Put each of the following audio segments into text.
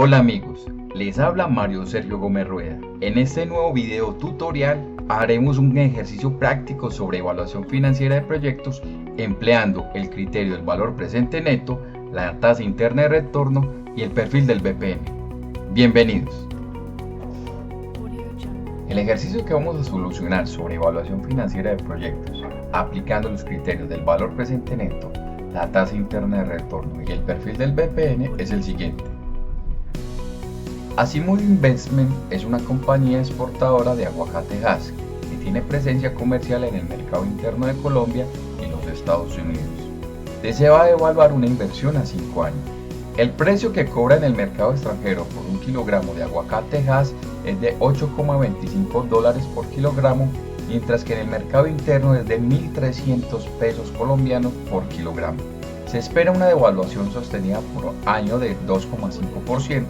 Hola amigos, les habla Mario Sergio Gómez Rueda. En este nuevo video tutorial haremos un ejercicio práctico sobre evaluación financiera de proyectos empleando el criterio del valor presente neto, la tasa interna de retorno y el perfil del BPM. Bienvenidos. El ejercicio que vamos a solucionar sobre evaluación financiera de proyectos aplicando los criterios del valor presente neto, la tasa interna de retorno y el perfil del BPM es el siguiente. Azimuth Investment es una compañía exportadora de aguacatejas que tiene presencia comercial en el mercado interno de Colombia y los Estados Unidos. Desea evaluar una inversión a 5 años. El precio que cobra en el mercado extranjero por un kilogramo de aguacatejas es de $8,25 por kilogramo, mientras que en el mercado interno es de 1.300 pesos colombianos por kilogramo. Se espera una devaluación sostenida por año de 2,5%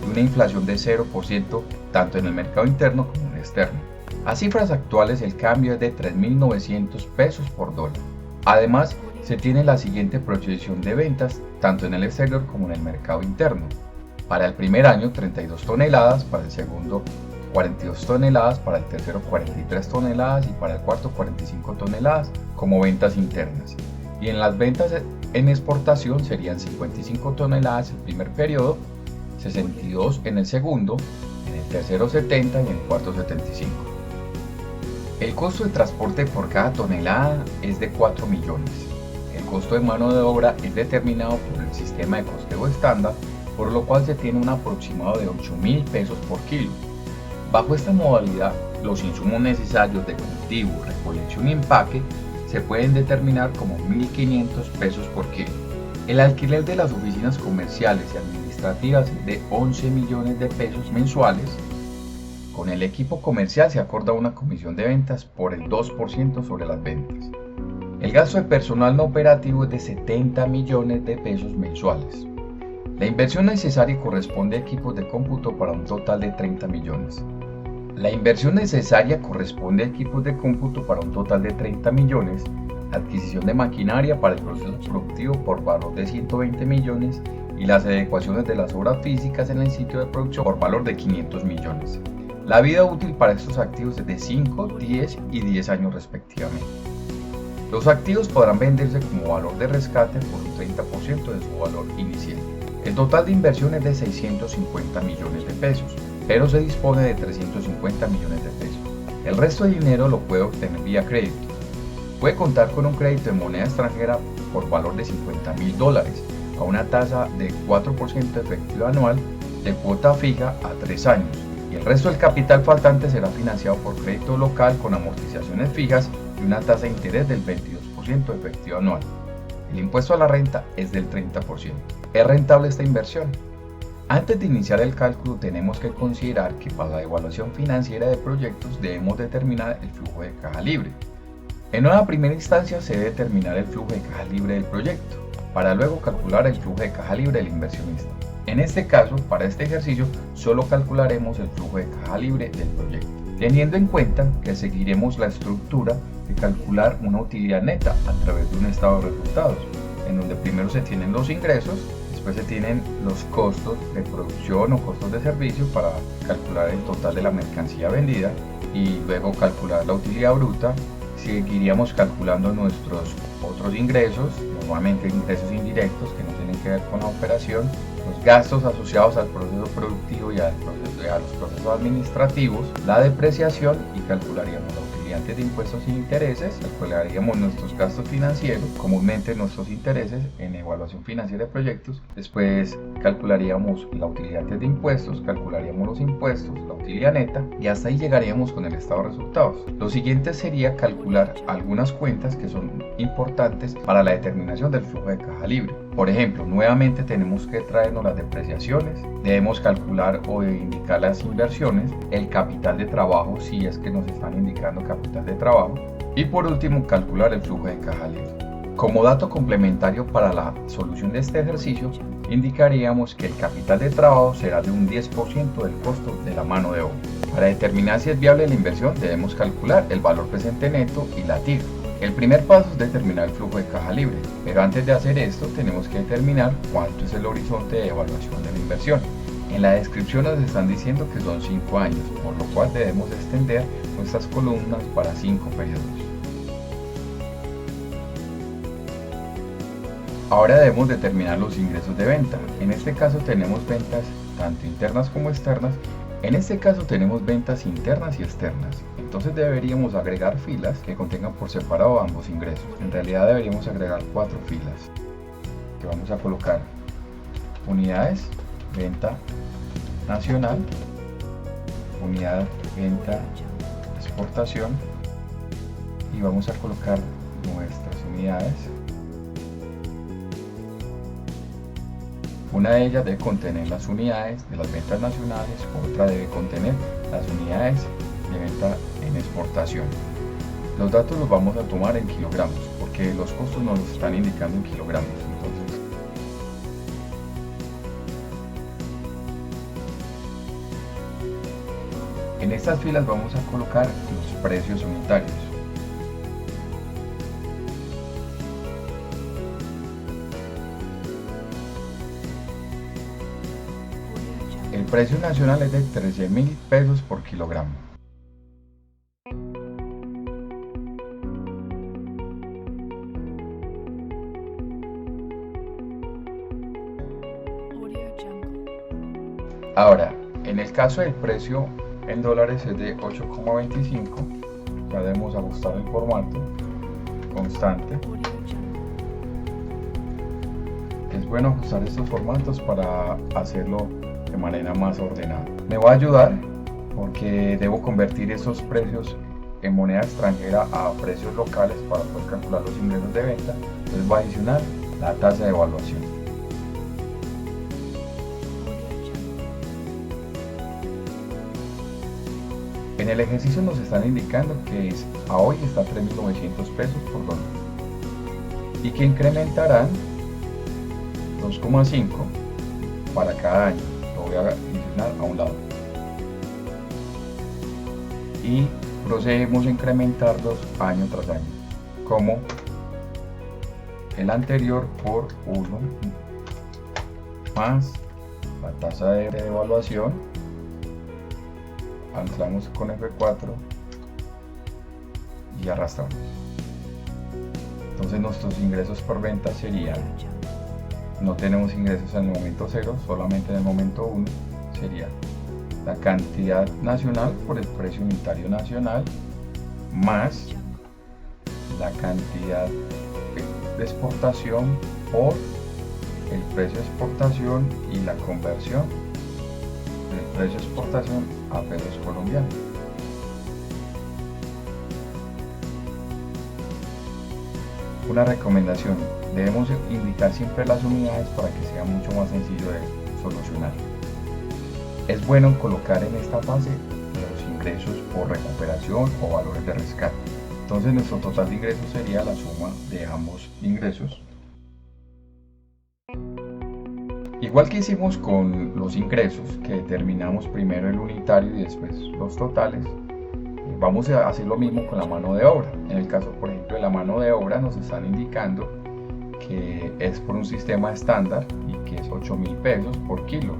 y una inflación de 0% tanto en el mercado interno como en el externo. A cifras actuales el cambio es de 3.900 pesos por dólar. Además, se tiene la siguiente proyección de ventas tanto en el exterior como en el mercado interno. Para el primer año 32 toneladas, para el segundo 42 toneladas, para el tercero 43 toneladas y para el cuarto 45 toneladas como ventas internas. Y en las ventas en exportación serían 55 toneladas el primer periodo, 62 en el segundo, en el tercero 70 y en el cuarto 75. El costo de transporte por cada tonelada es de 4 millones. El costo de mano de obra es determinado por el sistema de costeo estándar, por lo cual se tiene un aproximado de 8.000 pesos por kilo. Bajo esta modalidad, los insumos necesarios de cultivo, recolección y empaque se pueden determinar como 1.500 pesos por kilo. El alquiler de las oficinas comerciales y administrativas es de 11 millones de pesos mensuales. Con el equipo comercial se acorda una comisión de ventas por el 2% sobre las ventas. El gasto de personal no operativo es de 70 millones de pesos mensuales. La inversión necesaria corresponde a equipos de cómputo para un total de 30 millones. La inversión necesaria corresponde a equipos de cómputo para un total de 30 millones, adquisición de maquinaria para el proceso productivo por valor de 120 millones y las adecuaciones de las obras físicas en el sitio de producción por valor de 500 millones. La vida útil para estos activos es de 5, 10 y 10 años respectivamente. Los activos podrán venderse como valor de rescate por un 30% de su valor inicial. El total de inversión es de 650 millones de pesos, pero se dispone de 350 millones de pesos. El resto de dinero lo puede obtener vía crédito. Puede contar con un crédito en moneda extranjera por valor de $50.000 a una tasa de 4% efectivo anual de cuota fija a 3 años. Y el resto del capital faltante será financiado por crédito local con amortizaciones fijas y una tasa de interés del 22% efectivo anual. El impuesto a la renta es del 30%. ¿Es rentable esta inversión? Antes de iniciar el cálculo tenemos que considerar que para la evaluación financiera de proyectos debemos determinar el flujo de caja libre. En una primera instancia se debe determinar el flujo de caja libre del proyecto, para luego calcular el flujo de caja libre del inversionista. En este caso, para este ejercicio, solo calcularemos el flujo de caja libre del proyecto, teniendo en cuenta que seguiremos la estructura de calcular una utilidad neta a través de un estado de resultados, en donde primero se tienen los ingresos, después se tienen los costos de producción o costos de servicio para calcular el total de la mercancía vendida y luego calcular la utilidad bruta. Seguiríamos calculando nuestros otros ingresos, normalmente ingresos indirectos que no tienen que ver con la operación, los gastos asociados al proceso productivo y a los procesos administrativos, la depreciación y calcularíamos la utilidad antes de impuestos e intereses, calcularíamos nuestros gastos financieros, comúnmente nuestros intereses en evaluación financiera de proyectos, después calcularíamos la utilidad antes de impuestos, calcularíamos los impuestos, la utilidad neta y hasta ahí llegaríamos con el estado de resultados. Lo siguiente sería calcular algunas cuentas que son importantes para la determinación del flujo de caja libre. Por ejemplo, nuevamente tenemos que traernos las depreciaciones, debemos calcular o indicar las inversiones, el capital de trabajo si es que nos están indicando capital de trabajo y por último calcular el flujo de caja libre. Como dato complementario para la solución de este ejercicio, indicaríamos que el capital de trabajo será de un 10% del costo de la mano de obra. Para determinar si es viable la inversión debemos calcular el valor presente neto y la TIR. El primer paso es determinar el flujo de caja libre, pero antes de hacer esto tenemos que determinar cuánto es el horizonte de evaluación de la inversión. En la descripción nos están diciendo que son 5 años, por lo cual debemos extender nuestras columnas para 5 periodos. Ahora debemos determinar los ingresos de venta. En este caso tenemos ventas tanto internas como externas. En este caso tenemos ventas internas y externas. Entonces deberíamos agregar filas que contengan por separado ambos ingresos. En realidad deberíamos agregar 4 filas. Que vamos a colocar unidades, venta nacional, unidad, venta, exportación, y vamos a colocar nuestras unidades. Una de ellas debe contener las unidades de las ventas nacionales, otra debe contener las unidades de venta en exportación. Los datos los vamos a tomar en kilogramos, porque los costos nos los están indicando en kilogramos. Entonces, en estas filas vamos a colocar los precios unitarios. El precio nacional es de 13.000 pesos por kilogramo. Ahora, en el caso del precio en dólares es de 8,25, ya debemos ajustar el formato constante. Es bueno ajustar estos formatos para hacerlo de manera más ordenada. Me va a ayudar porque debo convertir esos precios en moneda extranjera a precios locales para poder calcular los ingresos de venta. Entonces va a adicionar la tasa de evaluación. En el ejercicio nos están indicando que a hoy está 3.900 pesos por dólar y que incrementarán 2,5 para cada año. Lo voy a adicionar a un lado y procedemos a incrementarlos año tras año, como el anterior por 1 más la tasa de evaluación. Anclamos con F4 y arrastramos. Entonces nuestros ingresos por venta serían, no tenemos ingresos en el momento 0, solamente en el momento 1, sería la cantidad nacional por el precio unitario nacional más la cantidad de exportación por el precio de exportación y la conversión del precio de exportación a pesos colombianos. Una recomendación: debemos indicar siempre las unidades para que sea mucho más sencillo de solucionar. Es bueno colocar en esta fase los ingresos por recuperación o valores de rescate. Entonces nuestro total de ingresos sería la suma de ambos ingresos. Igual que hicimos con los ingresos, que determinamos primero el unitario y después los totales, vamos a hacer lo mismo con la mano de obra. En el caso, por ejemplo, de la mano de obra nos están indicando que es por un sistema estándar y que es 8.000 pesos por kilo.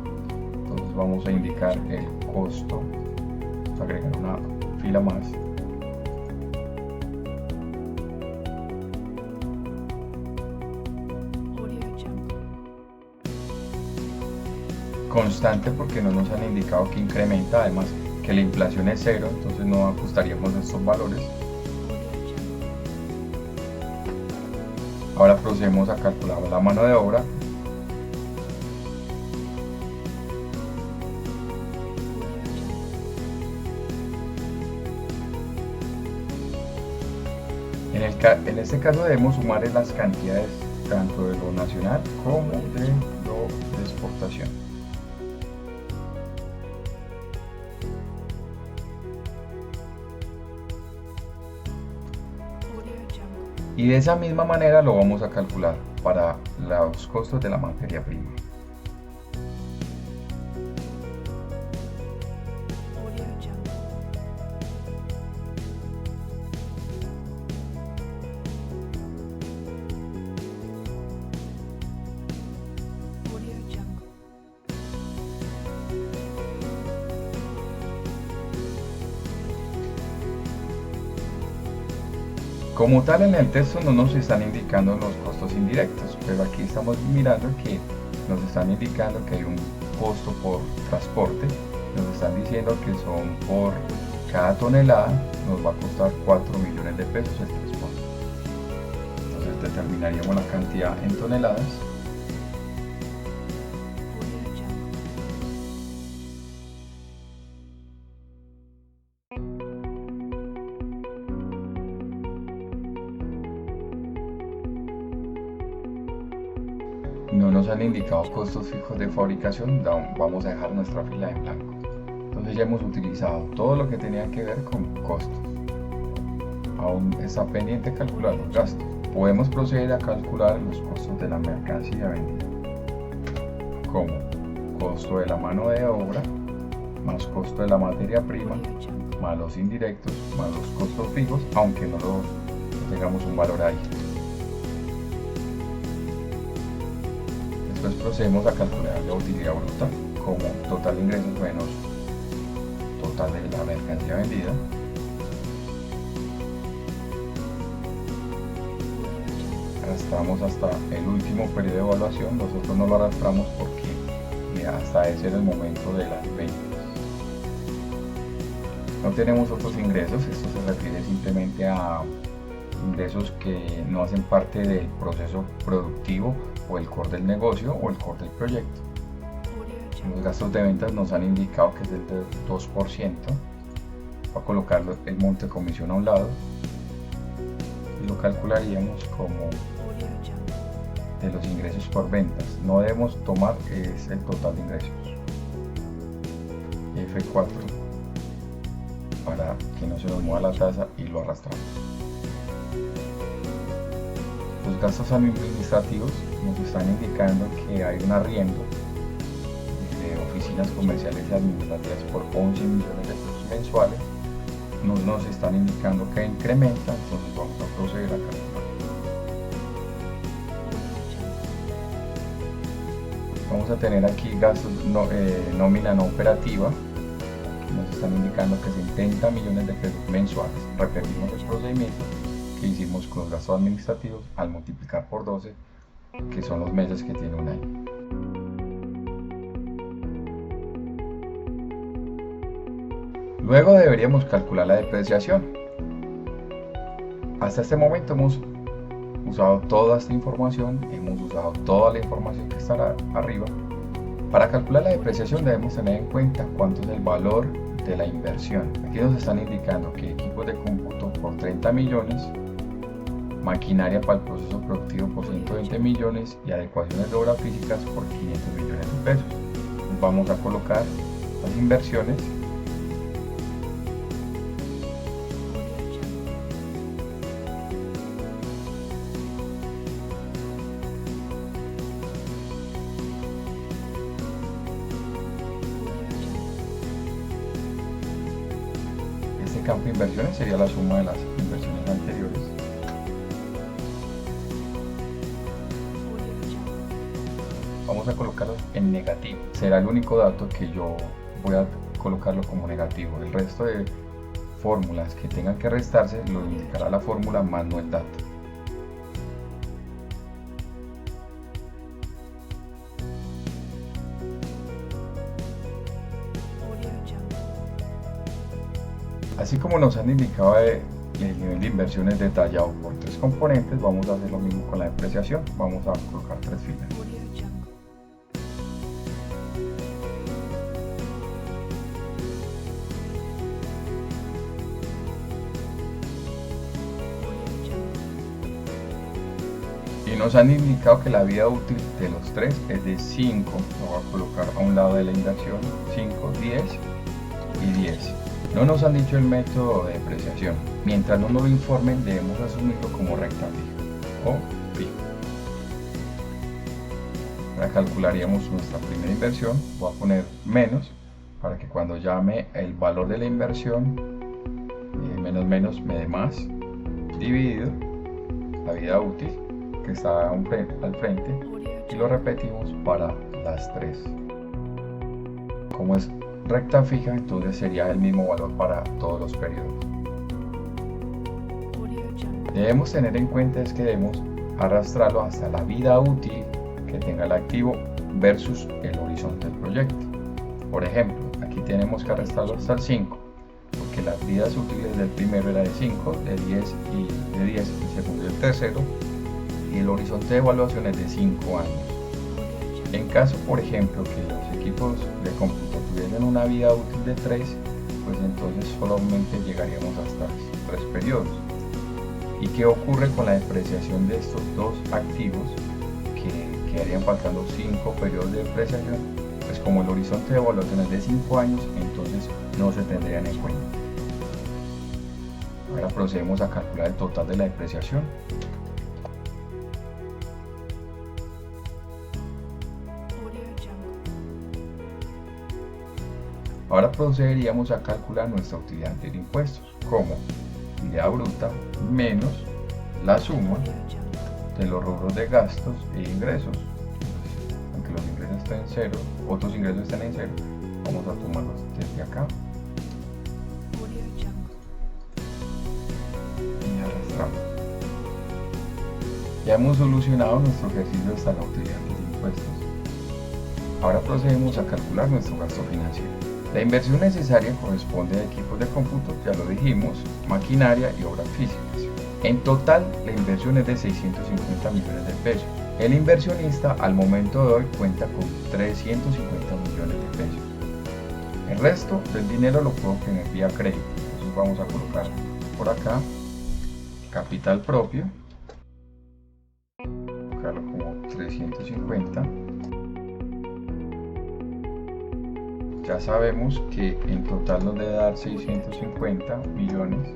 Entonces vamos a indicar el costo, vamos a agregar una fila más. Constante porque no nos han indicado que incrementa, además que la inflación es 0, entonces no ajustaríamos estos valores. Ahora procedemos a calcular la mano de obra. En este caso debemos sumar las cantidades tanto de lo nacional como de lo de exportación. Y de esa misma manera lo vamos a calcular para los costos de la materia prima. Como tal, en el texto no nos están indicando los costos indirectos, pero aquí estamos mirando que nos están indicando que hay un costo por transporte. Nos están diciendo que son por cada tonelada nos va a costar 4 millones de pesos el transporte. Entonces determinaríamos la cantidad en toneladas. No nos han indicado costos fijos de fabricación, vamos a dejar nuestra fila en blanco. Entonces ya hemos utilizado todo lo que tenía que ver con costos. Aún está pendiente calcular los gastos. Podemos proceder a calcular los costos de la mercancía vendida, como costo de la mano de obra, más costo de la materia prima, más los indirectos, más los costos fijos, aunque no tengamos un valor ahí. Después procedemos a calcular la utilidad bruta como total de ingresos menos total de la mercancía vendida. Arrastramos hasta el último periodo de evaluación. Nosotros no lo arrastramos porque hasta ese era el momento de las ventas. No tenemos otros ingresos, esto se refiere simplemente a ingresos que no hacen parte del proceso productivo o el core del negocio o el core del proyecto. Los gastos de ventas nos han indicado que es del 2%. Voy a colocar el monte de comisión a un lado y lo calcularíamos como de los ingresos por ventas. No debemos tomar es el total de ingresos. F4 para que no se nos mueva la tasa y lo arrastramos. Los gastos administrativos nos están indicando que hay un arriendo de oficinas comerciales y administrativas por 11 millones de pesos mensuales. Nos están indicando que incrementa, entonces vamos a proceder a calcular. Vamos a tener aquí gastos nómina no operativa, que nos están indicando que es 70 millones de pesos mensuales. Repetimos el procedimiento que hicimos con los gastos administrativos al multiplicar por 12, que son los meses que tiene un año. Luego deberíamos calcular la depreciación. Hasta este momento hemos usado toda esta información, hemos usado toda la información que está arriba. Para calcular la depreciación debemos tener en cuenta cuánto es el valor de la inversión. Aquí nos están indicando que equipos de cómputo por 30 millones, maquinaria para el proceso productivo por 120 millones y adecuaciones de obras físicas por 500 millones de pesos. Vamos a colocar las inversiones . Este campo de inversiones sería la suma de las inversiones anteriores. Vamos a colocarlo en negativo. Será el único dato que yo voy a colocarlo como negativo. El resto de fórmulas que tengan que restarse lo indicará la fórmula más no el dato. Así como nos han indicado el nivel de inversiones detallado por 3 componentes, vamos a hacer lo mismo con la depreciación. Vamos a colocar 3 filas. Y nos han indicado que la vida útil de los 3 es de 5. Lo voy a colocar a un lado de la inversión. 5, 10 y 10. No nos han dicho el método de depreciación. Mientras no nos lo informen, debemos asumirlo como recta fija o fijo. Ahora calcularíamos nuestra primera inversión. Voy a poner menos para que cuando llame el valor de la inversión, menos me dé más, dividido la vida útil que está al frente, y lo repetimos para las 3. Como es recta fija, entonces sería el mismo valor para todos los periodos. debemos tener en cuenta es que debemos arrastrarlo hasta la vida útil que tenga el activo versus el horizonte del proyecto. Por ejemplo, aquí tenemos que arrastrarlo hasta el 5, porque las vidas útiles del primero era de 5, de 10 y de 10 el segundo y el tercero, y el horizonte de evaluación es de 5 años. En caso, por ejemplo, que los equipos de cómputo tuvieran una vida útil de 3, pues entonces solamente llegaríamos hasta 3 periodos. ¿Y qué ocurre con la depreciación de estos dos activos? Que quedarían faltando 5 periodos de depreciación. Pues como el horizonte de evaluación es de 5 años, entonces no se tendrían en cuenta. Ahora procedemos a calcular el total de la depreciación. Ahora procederíamos a calcular nuestra utilidad de impuestos, como utilidad bruta menos la suma de los rubros de gastos e ingresos. Aunque los ingresos estén en cero, otros ingresos estén en cero, vamos a tomarlos desde acá y arrastramos. Ya hemos solucionado nuestro ejercicio hasta la utilidad de impuestos. Ahora procedemos a calcular nuestro gasto financiero. La inversión necesaria corresponde a equipos de cómputo, ya lo dijimos, maquinaria y obras físicas. En total, la inversión es de 650 millones de pesos. El inversionista al momento de hoy cuenta con 350 millones de pesos. El resto del dinero lo puedo obtener vía crédito. Entonces vamos a colocar por acá capital propio, colocarlo como 350. Ya sabemos que en total nos debe dar 650 millones,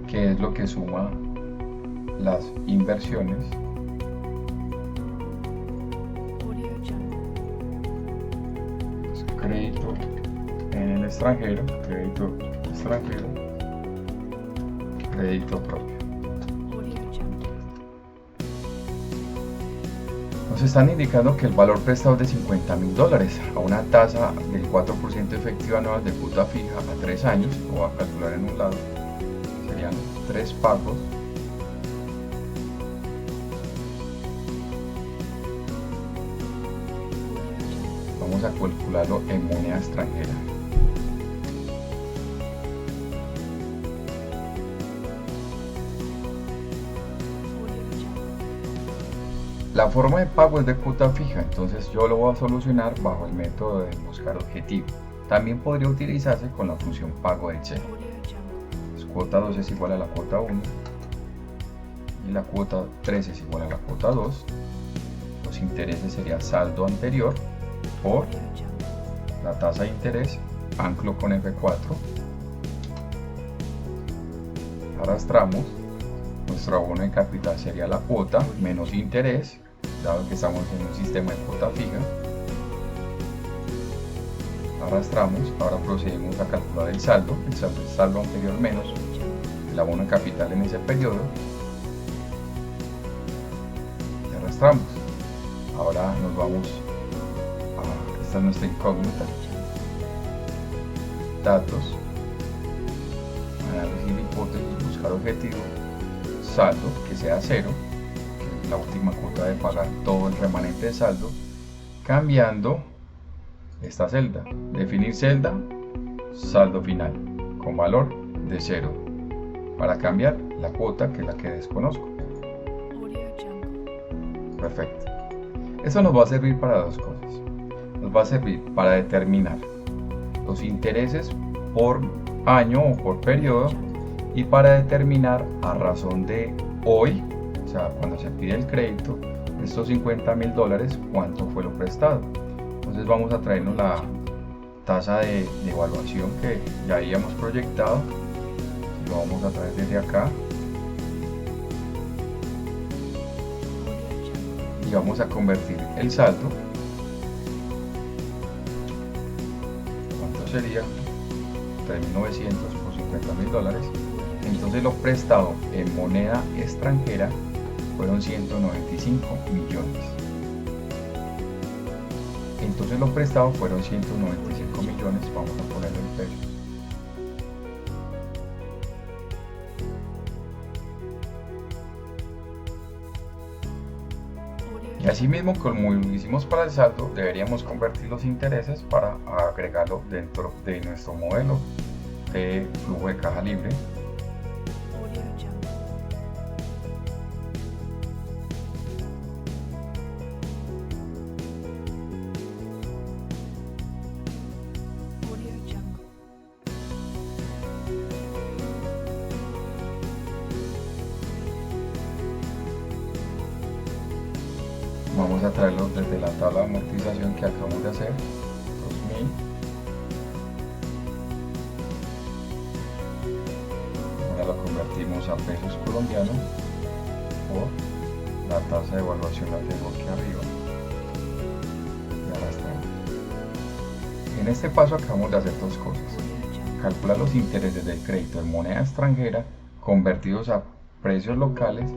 que es lo que suma las inversiones crédito en el extranjero, crédito propio. Nos están indicando que el valor prestado es de $50.000 a una tasa del 4% efectiva anual de cuota fija a 3 años. Lo voy a calcular en un lado, serían 3 pagos. Vamos a calcularlo en moneda extranjera. La forma de pago es de cuota fija, entonces yo lo voy a solucionar bajo el método de buscar objetivo. También podría utilizarse con la función pago de Excel. Pues cuota 2 es igual a la cuota 1 y la cuota 3 es igual a la cuota 2. Los intereses sería saldo anterior por la tasa de interés, anclo con F4, arrastramos, nuestro abono de capital sería la cuota menos interés, dado que estamos en un sistema de cuota fija, arrastramos. Ahora procedemos a calcular el saldo es saldo anterior menos el abono de capital en ese periodo, y arrastramos. Ahora nos vamos a, esta es nuestra incógnita, datos, análisis de hipótesis, buscar objetivo, saldo que sea 0, que es la última cuota de pagar todo el remanente de saldo, cambiando esta celda, definir celda, saldo final, con valor de 0, para cambiar la cuota que es la que desconozco. Perfecto. Esto nos va a servir para dos cosas. Nos va a servir para determinar los intereses por año o por periodo, y para determinar a razón de hoy, o sea, cuando se pide el crédito, estos $50.000, cuánto fue lo prestado. Entonces vamos a traernos la tasa de evaluación que ya habíamos proyectado, lo vamos a traer desde acá y vamos a convertir el saldo. ¿Cuánto sería? 3.900 por $50.000. Entonces lo prestado en moneda extranjera fueron 195 millones. Entonces lo prestado fueron 195 millones, vamos a ponerlo en pesos. Y asimismo, como lo hicimos para el saldo, deberíamos convertir los intereses para agregarlo dentro de nuestro modelo de flujo de caja libre. Vamos a traerlo desde la tabla de amortización que acabamos de hacer, 2000. Ahora lo convertimos a pesos colombianos por la tasa de evaluación, la tengo aquí arriba y arrastramos. En este paso acabamos de hacer dos cosas: calcular los intereses del crédito en moneda extranjera convertidos a precios locales.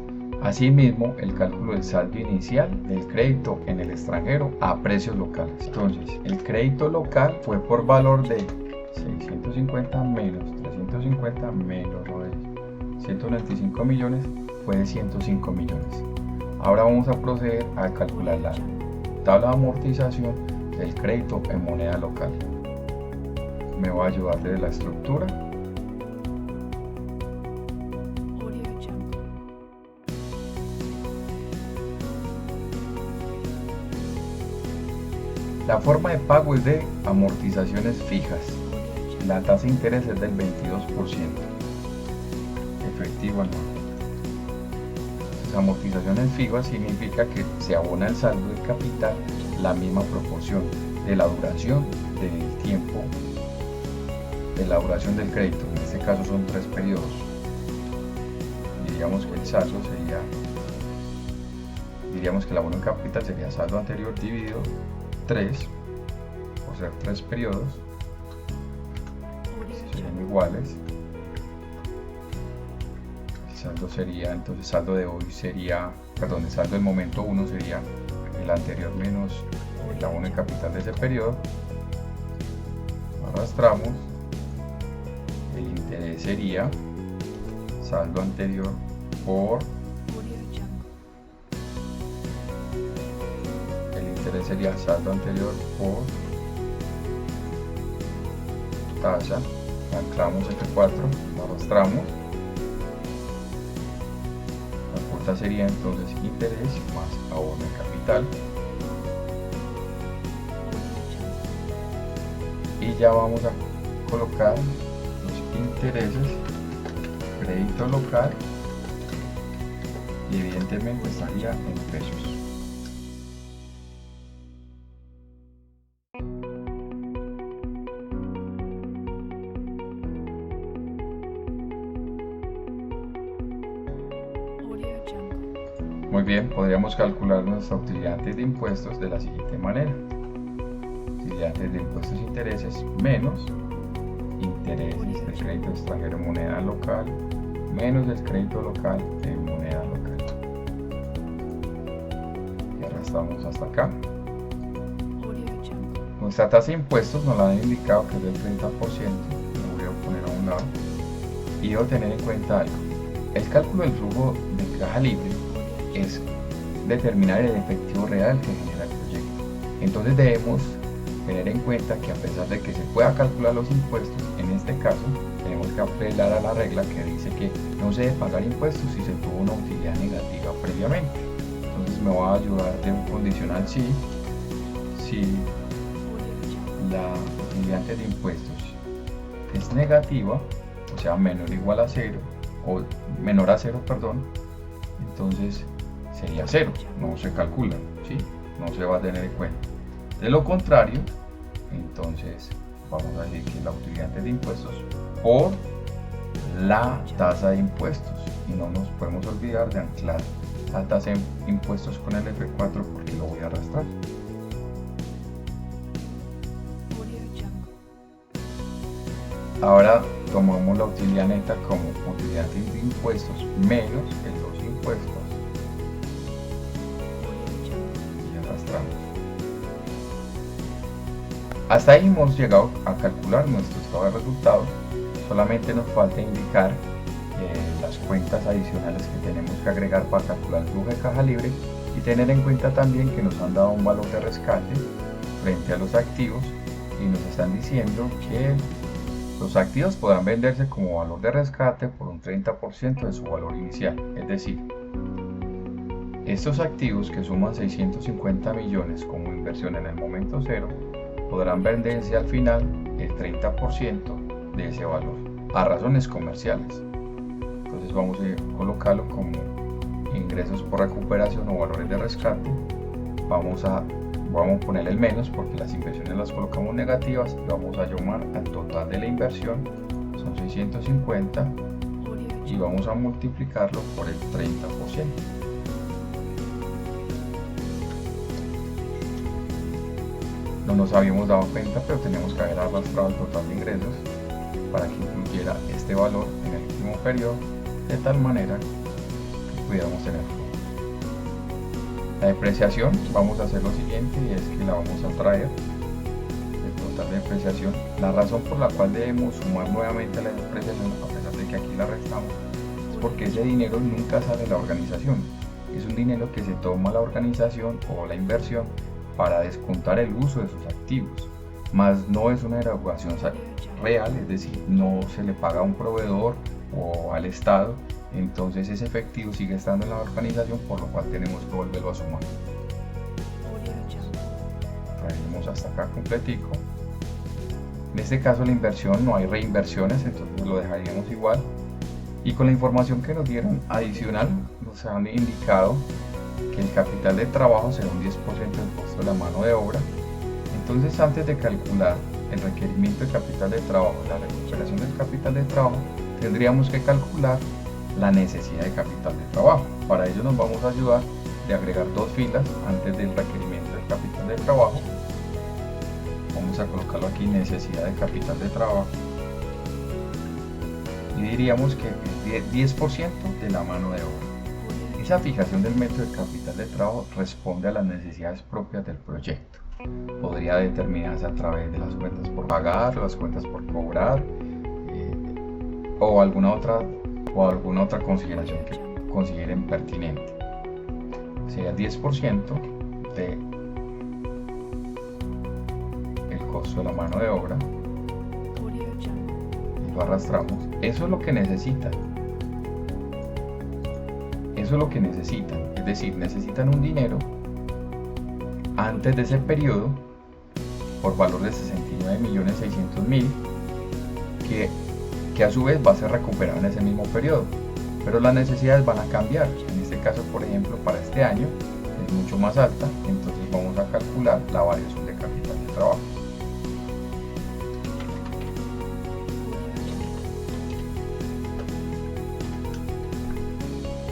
Asimismo, el cálculo del saldo inicial del crédito en el extranjero a precios locales. Entonces, el crédito local fue por valor de 650 menos 350 menos 195 millones, fue de 105 millones. Ahora vamos a proceder a calcular la tabla de amortización del crédito en moneda local. Me va a ayudar desde la estructura. La forma de pago es de amortizaciones fijas. La tasa de interés es del 22%, efectivo anual. Las amortizaciones fijas significa que se abona el saldo de capital la misma proporción de la duración del tiempo, de la duración del crédito. En este caso son 3 periodos. Diríamos que el saldo sería, que el abono de capital sería saldo anterior dividido 3, por ser 3 periodos, serían iguales. El saldo sería, entonces, saldo de hoy sería, perdón, el saldo del momento 1 sería el anterior menos el abono de capital de ese periodo. Arrastramos. El interés sería saldo anterior por sería saldo anterior por tasa, anclamos F4, lo arrastramos, la cuota sería entonces interés más abono de capital, y ya vamos a colocar los intereses, crédito local, y evidentemente estaría en pesos. Muy bien, podríamos calcular nuestra utilidad antes de impuestos de la siguiente manera: utilidad antes de impuestos e intereses menos intereses del crédito extranjero en moneda local menos el crédito local en moneda local. Y arrastramos hasta acá. Nuestra tasa de impuestos nos la han indicado que es del 30%, lo voy a poner a un lado. Y debo tener en cuenta algo: el cálculo del flujo de caja libre es determinar el efectivo real que genera el proyecto. Entonces debemos tener en cuenta que, a pesar de que se pueda calcular los impuestos, en este caso tenemos que apelar a la regla que dice que no se debe pagar impuestos si se tuvo una utilidad negativa previamente. Entonces me va a ayudar de un condicional si la utilidad antes de impuestos es negativa, o sea menor o igual a 0, o menor a 0, perdón, entonces sería 0, no se calcula, ¿sí? No se va a tener en cuenta. De lo contrario, entonces vamos a decir que la utilidad antes de impuestos por la tasa de impuestos, y no nos podemos olvidar de anclar la tasa de impuestos con el F4 porque lo voy a arrastrar. Ahora tomamos la utilidad neta como utilidad de impuestos menos los impuestos y arrastramos. Hasta ahí hemos llegado a calcular nuestro estado de resultados. Solamente nos falta indicar las cuentas adicionales que tenemos que agregar para calcular el flujo de caja libre, Y tener en cuenta también que nos han dado un valor de rescate frente a los activos y nos están diciendo que los activos podrán venderse como valor de rescate por un 30% de su valor inicial. Es decir, estos activos que suman 650 millones como inversión en el momento cero podrán venderse al final el 30% de ese valor a razones comerciales. Entonces vamos a colocarlo como ingresos por recuperación o valores de rescate. Vamos a poner el menos porque las inversiones las colocamos negativas y vamos a llamar al total de la inversión, son 650, y vamos a multiplicarlo por el 30%. No nos habíamos dado cuenta, pero teníamos que haber arrastrado el total de ingresos para que incluyera este valor en el último periodo, de tal manera que pudiéramos tener flujos. La depreciación, vamos a hacer lo siguiente, y es que la vamos a traer el total de depreciación. La razón por la cual debemos sumar nuevamente la depreciación, a pesar de que aquí la restamos, es porque ese dinero nunca sale de la organización. Es un dinero que se toma la organización o la inversión para descontar el uso de sus activos, más no es una erogación real, es decir, no se le paga a un proveedor o al Estado. Entonces ese efectivo sigue estando en la organización, por lo cual tenemos que volverlo a sumar. Traemos hasta acá completico. En este caso la inversión no hay reinversiones, entonces lo dejaríamos igual. Y con la información que nos dieron adicional, nos han indicado que el capital de trabajo será un 10% del costo de la mano de obra. Entonces, antes de calcular el requerimiento de capital de trabajo, la recuperación del capital de trabajo, tendríamos que calcular la necesidad de capital de trabajo. Para ello nos vamos a ayudar de agregar dos filas antes del requerimiento del capital de trabajo. Vamos a colocarlo aquí, necesidad de capital de trabajo, y diríamos que el 10% de la mano de obra. Esa fijación del método de capital de trabajo responde a las necesidades propias del proyecto. Podría determinarse a través de las cuentas por pagar, las cuentas por cobrar, o alguna otra consideración que consideren pertinente. Sería el 10% de el costo de la mano de obra, y lo arrastramos. Eso es lo que necesitan. Eso es lo que necesitan, es decir, necesitan un dinero antes de ese periodo por valor de 69.600.000 que a su vez va a ser recuperado en ese mismo periodo, pero las necesidades van a cambiar. En este caso, por ejemplo, para este año es mucho más alta, entonces vamos a calcular la variación de capital de trabajo.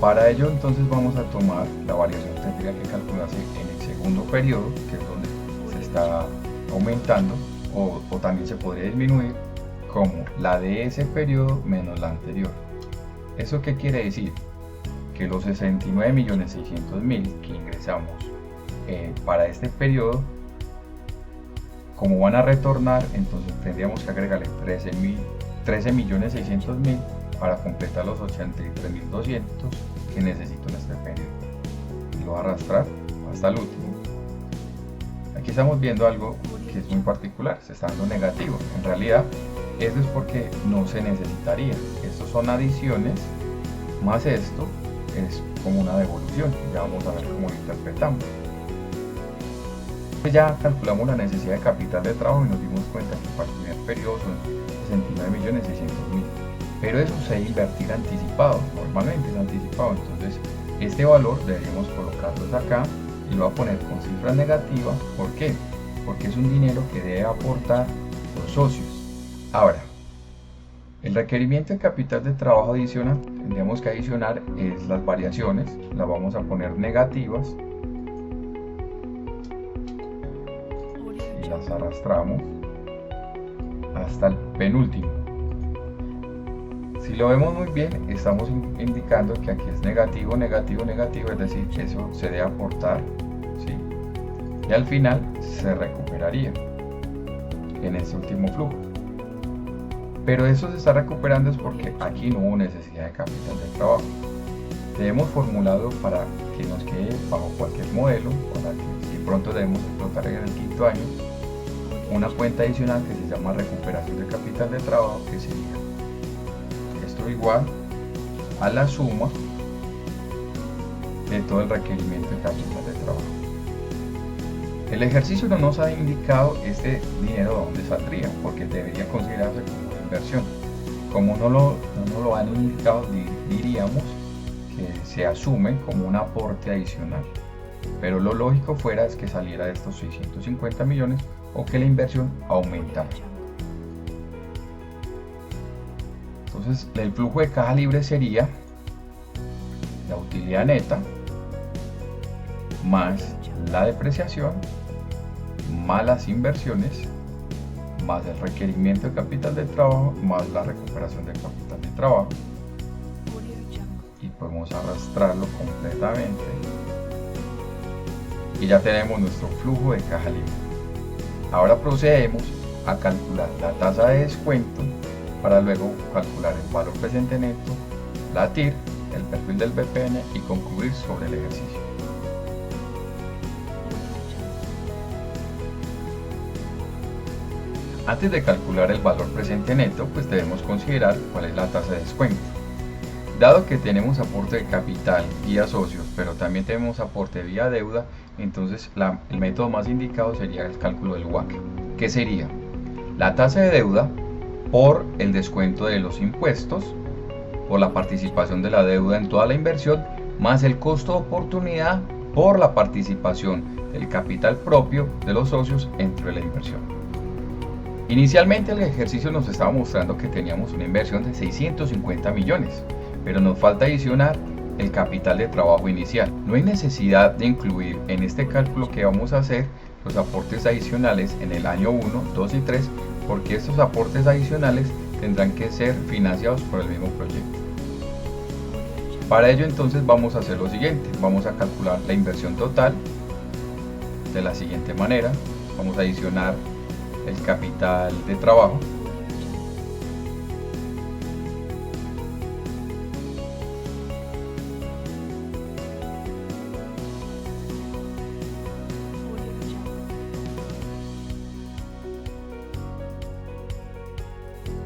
Para ello entonces vamos a tomar la variación, tendría que calcularse en el segundo periodo, que es donde se está aumentando, o también se podría disminuir como la de ese periodo menos la anterior. ¿Eso qué quiere decir? Que los 69.600.000 que ingresamos para este periodo, como van a retornar, entonces tendríamos que agregarle 13.600.000 para completar los 83.200 que necesito en este periodo, y lo voy a arrastrar hasta el último. Aquí estamos viendo algo que es muy particular, se está dando negativo. En realidad eso es porque no se necesitaría. Estos son adiciones, más esto es como una devolución. Ya vamos a ver cómo lo interpretamos. Ya calculamos la necesidad de capital de trabajo y nos dimos cuenta que para el primer periodo son 69.600.000. Pero eso se debe invertir anticipado, normalmente es anticipado. Entonces este valor deberíamos colocarlo acá y lo voy a poner con cifras negativas. ¿Por qué? Porque es un dinero que debe aportar los socios. Ahora, el requerimiento de capital de trabajo adicional, tendríamos que adicionar es las variaciones, las vamos a poner negativas y las arrastramos hasta el penúltimo. Si lo vemos muy bien, estamos indicando que aquí es negativo, negativo, negativo, es decir, que eso se debe aportar, ¿sí? Y al final se recuperaría en este último flujo. Pero eso se está recuperando es porque aquí no hubo necesidad de capital de trabajo. Debemos formularlo para que nos quede bajo cualquier modelo, para que si pronto debemos explotar en el quinto año, una cuenta adicional que se llama recuperación de capital de trabajo, que sería esto igual a la suma de todo el requerimiento de capital de trabajo. El ejercicio no nos ha indicado este dinero de dónde saldría, porque debería considerarse como una inversión. Como no lo han indicado, diríamos que se asume como un aporte adicional, pero lo lógico fuera es que saliera de estos 650 millones o que la inversión aumentara. Entonces el flujo de caja libre sería la utilidad neta más la depreciación más las inversiones más el requerimiento de capital de trabajo más la recuperación de capital de trabajo, y podemos arrastrarlo completamente y ya tenemos nuestro flujo de caja libre. Ahora procedemos a calcular la tasa de descuento para luego calcular el valor presente neto, la TIR, el perfil del BPN y concluir sobre el ejercicio. Antes de calcular el valor presente neto, pues debemos considerar cuál es la tasa de descuento. Dado que tenemos aporte de capital vía socios, pero también tenemos aporte vía deuda, entonces el método más indicado sería el cálculo del WACC, que sería la tasa de deuda por el descuento de los impuestos, por la participación de la deuda en toda la inversión, más el costo de oportunidad por la participación del capital propio de los socios dentro de la inversión. Inicialmente el ejercicio nos estaba mostrando que teníamos una inversión de 650 millones, pero nos falta adicionar el capital de trabajo inicial. No hay necesidad de incluir en este cálculo que vamos a hacer los aportes adicionales en el año 1, 2 y 3, porque estos aportes adicionales tendrán que ser financiados por el mismo proyecto. Para ello entonces vamos a hacer lo siguiente, vamos a calcular la inversión total de la siguiente manera, vamos a adicionar el capital de trabajo,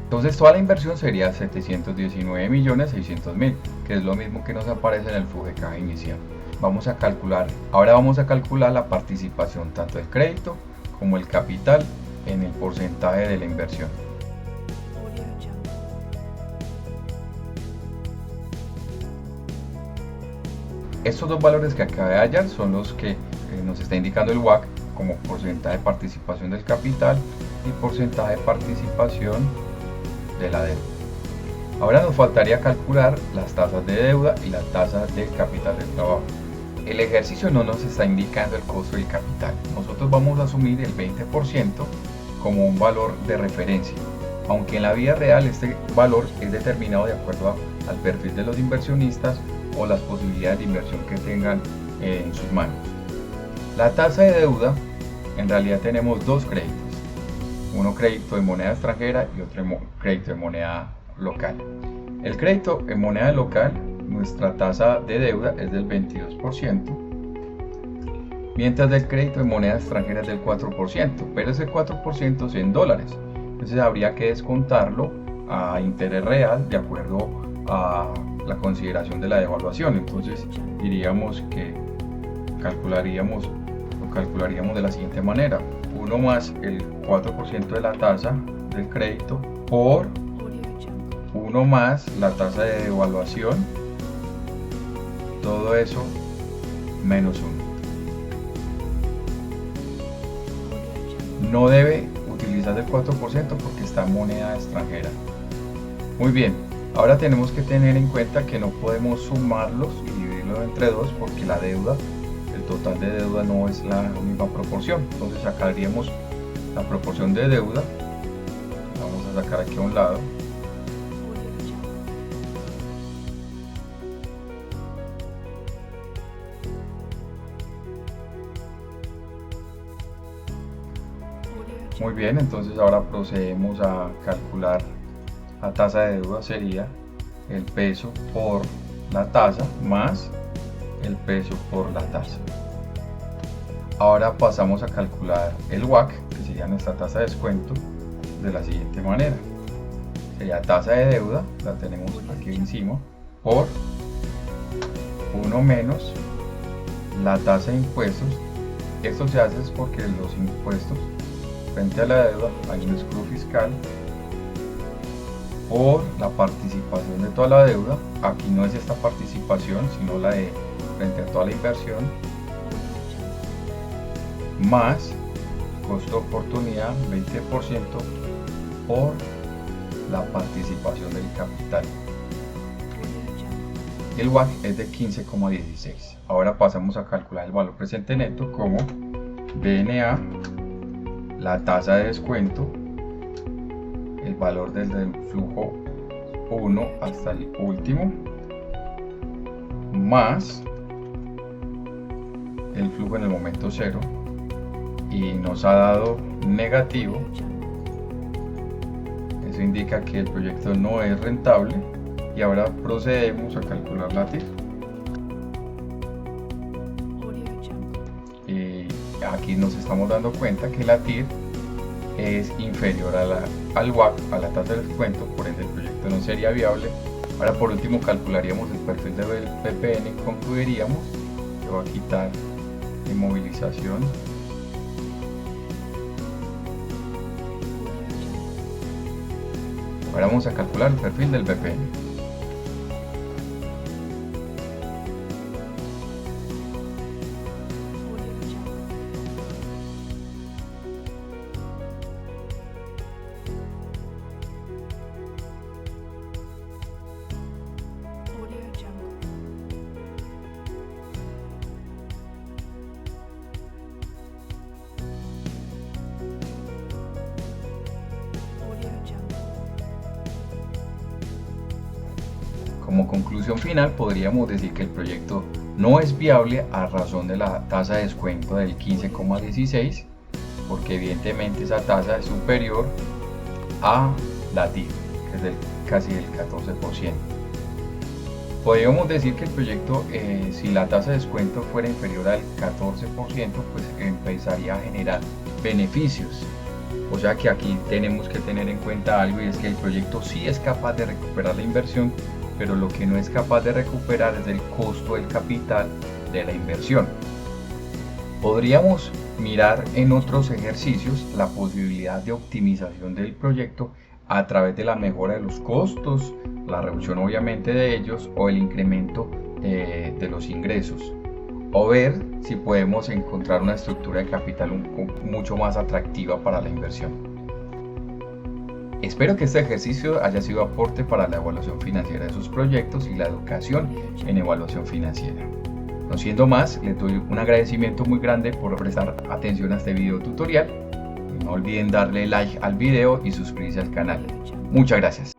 entonces toda la inversión sería 719.600.000, que es lo mismo que nos aparece en el flujo de caja inicial. Ahora vamos a calcular la participación tanto del crédito como el capital en el porcentaje de la inversión. Estos dos valores que acabé de hallar son los que nos está indicando el WACC como porcentaje de participación del capital y porcentaje de participación de la deuda. Ahora nos faltaría calcular las tasas de deuda y la tasa de capital de trabajo. El ejercicio no nos está indicando el costo del capital. Nosotros vamos a asumir el 20% como un valor de referencia, aunque en la vida real este valor es determinado de acuerdo al perfil de los inversionistas o las posibilidades de inversión que tengan en sus manos. La tasa de deuda, en realidad tenemos dos créditos, uno crédito de moneda extranjera y otro crédito de moneda local. El crédito en moneda local, nuestra tasa de deuda es del 22%, mientras el crédito en moneda extranjera es del 4%, pero ese 4% es en dólares, entonces habría que descontarlo a interés real de acuerdo a la consideración de la devaluación. Entonces diríamos que lo calcularíamos de la siguiente manera: 1 más el 4% de la tasa del crédito por 1 más la tasa de devaluación, todo eso menos 1. No debe utilizar el 4% porque está en moneda extranjera. Muy bien, ahora tenemos que tener en cuenta que no podemos sumarlos y dividirlos entre 2 porque la deuda, el total de deuda no es la misma proporción. Entonces sacaríamos la proporción de deuda, vamos a sacar aquí a un lado, muy bien. Entonces ahora procedemos a calcular la tasa de deuda, sería el peso por la tasa más el precio por la tasa. Ahora pasamos a calcular el WACC, que sería nuestra tasa de descuento, de la siguiente manera. Sería tasa de deuda, la tenemos aquí encima, por 1 menos la tasa de impuestos. Esto se hace es porque los impuestos frente a la deuda hay un escudo fiscal por la participación de toda la deuda. Aquí no es esta participación, sino la de frente a toda la inversión, más costo de oportunidad 20% por la participación del capital. El WACC es de 15,16. Ahora pasamos a calcular el valor presente neto como BNA, la tasa de descuento, el valor desde el flujo 1 hasta el último, más el flujo en el momento 0, y nos ha dado negativo. Eso indica que el proyecto no es rentable. Y ahora procedemos a calcular la TIR. Aquí nos estamos dando cuenta que la TIR es inferior al WACC, a la tasa de descuento, por ende el proyecto no sería viable. Ahora por último calcularíamos el perfil del PPN y concluiríamos. Le voy a quitar inmovilización. Ahora vamos a calcular el perfil del PPN. Como conclusión final, podríamos decir que el proyecto no es viable a razón de la tasa de descuento del 15,16, porque evidentemente esa tasa es superior a la TIR, que es casi del 14%. Podríamos decir que el proyecto, si la tasa de descuento fuera inferior al 14%, pues empezaría a generar beneficios. O sea que aquí tenemos que tener en cuenta algo, y es que el proyecto sí es capaz de recuperar la inversión, pero lo que no es capaz de recuperar es el costo del capital de la inversión. Podríamos mirar en otros ejercicios la posibilidad de optimización del proyecto a través de la mejora de los costos, la reducción obviamente de ellos, o el incremento de los ingresos, o ver si podemos encontrar una estructura de capital mucho más atractiva para la inversión. Espero que este ejercicio haya sido aporte para la evaluación financiera de sus proyectos y la educación en evaluación financiera. No siendo más, les doy un agradecimiento muy grande por prestar atención a este video tutorial. No olviden darle like al video y suscribirse al canal. Muchas gracias.